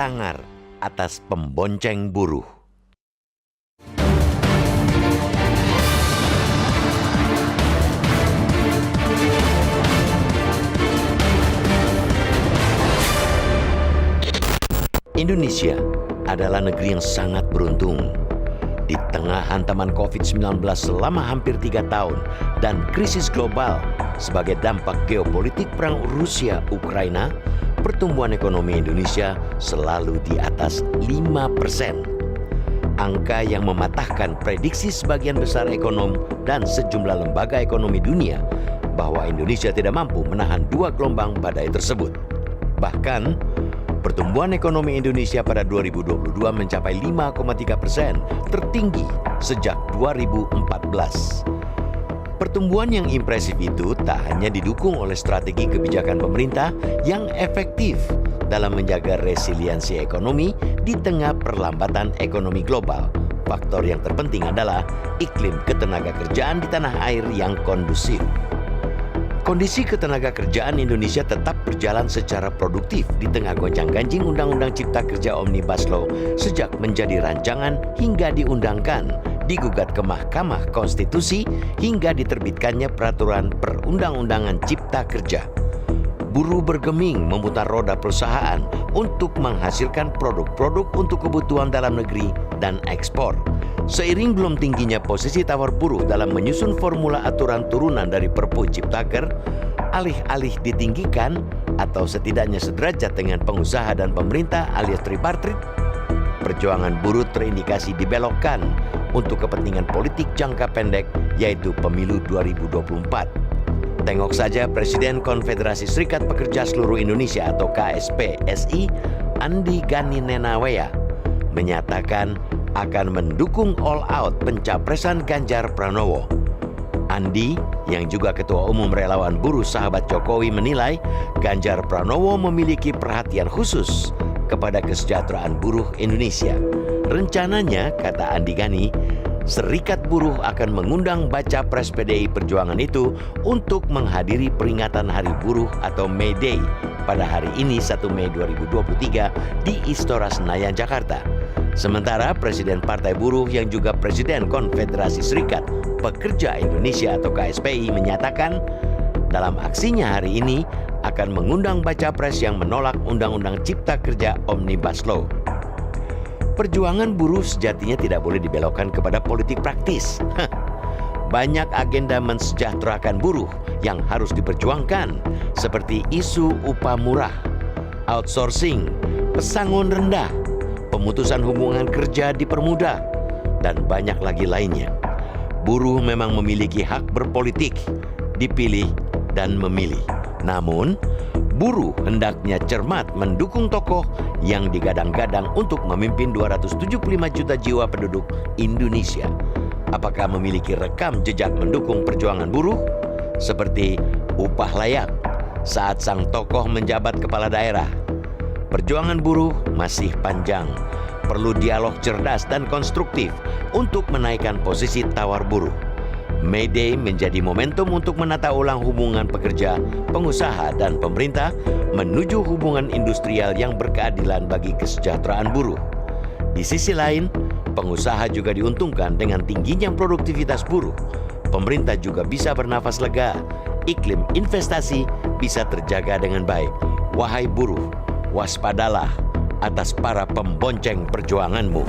sangar atas pembonceng buruh. Indonesia adalah negeri yang sangat beruntung. Di tengah hantaman COVID-19 selama hampir 3 tahun dan krisis global sebagai dampak geopolitik perang Rusia-Ukraina, pertumbuhan ekonomi Indonesia selalu di atas 5%. Angka yang mematahkan prediksi sebagian besar ekonom dan sejumlah lembaga ekonomi dunia bahwa Indonesia tidak mampu menahan 2 gelombang badai tersebut. Bahkan, pertumbuhan ekonomi Indonesia pada 2022 mencapai 5,3%, tertinggi sejak 2014. Pertumbuhan yang impresif itu tak hanya didukung oleh strategi kebijakan pemerintah yang efektif dalam menjaga resiliensi ekonomi di tengah perlambatan ekonomi global. Faktor yang terpenting adalah iklim ketenagakerjaan di tanah air yang kondusif. Kondisi ketenagakerjaan Indonesia tetap berjalan secara produktif di tengah gonjang-ganjing Undang-Undang Cipta Kerja Omnibus Law sejak menjadi rancangan hingga diundangkan, digugat ke Mahkamah Konstitusi hingga diterbitkannya peraturan perundang-undangan Cipta Kerja. Buruh bergeming memutar roda perusahaan untuk menghasilkan produk-produk untuk kebutuhan dalam negeri dan ekspor. Seiring belum tingginya posisi tawar buruh dalam menyusun formula aturan turunan dari Perpu Ciptaker, alih-alih ditinggikan atau setidaknya sederajat dengan pengusaha dan pemerintah alias tripartit, perjuangan buruh terindikasi dibelokkan untuk kepentingan politik jangka pendek, yaitu pemilu 2024. Tengok saja Presiden Konfederasi Serikat Pekerja Seluruh Indonesia atau KSPSI, Andi Gani Nenawea, menyatakan akan mendukung all out pencapresan Ganjar Pranowo. Andi, yang juga Ketua Umum Relawan Buruh Sahabat Jokowi, menilai Ganjar Pranowo memiliki perhatian khusus kepada kesejahteraan buruh Indonesia. Rencananya, kata Andi Gani, Serikat Buruh akan mengundang baca pres PDI Perjuangan itu untuk menghadiri peringatan Hari Buruh atau May Day pada hari ini 1 Mei 2023 di Istora Senayan, Jakarta. Sementara Presiden Partai Buruh yang juga Presiden Konfederasi Serikat Pekerja Indonesia atau KSPI menyatakan dalam aksinya hari ini akan mengundang baca pres yang menolak Undang-Undang Cipta Kerja Omnibus Law. Perjuangan buruh sejatinya tidak boleh dibelokkan kepada politik praktis. Banyak agenda mensejahterakan buruh yang harus diperjuangkan, seperti isu upah murah, outsourcing, pesangon rendah, pemutusan hubungan kerja dipermudah, dan banyak lagi lainnya. Buruh memang memiliki hak berpolitik, dipilih dan memilih. Namun, buruh hendaknya cermat mendukung tokoh yang digadang-gadang untuk memimpin 275 juta jiwa penduduk Indonesia. Apakah memiliki rekam jejak mendukung perjuangan buruh? Seperti upah layak saat sang tokoh menjabat kepala daerah. Perjuangan buruh masih panjang. Perlu dialog cerdas dan konstruktif untuk menaikkan posisi tawar buruh. May Day menjadi momentum untuk menata ulang hubungan pekerja, pengusaha, dan pemerintah menuju hubungan industrial yang berkeadilan bagi kesejahteraan buruh. Di sisi lain, pengusaha juga diuntungkan dengan tingginya produktivitas buruh. Pemerintah juga bisa bernafas lega. Iklim investasi bisa terjaga dengan baik. Wahai buruh, waspadalah atas para pembonceng perjuanganmu.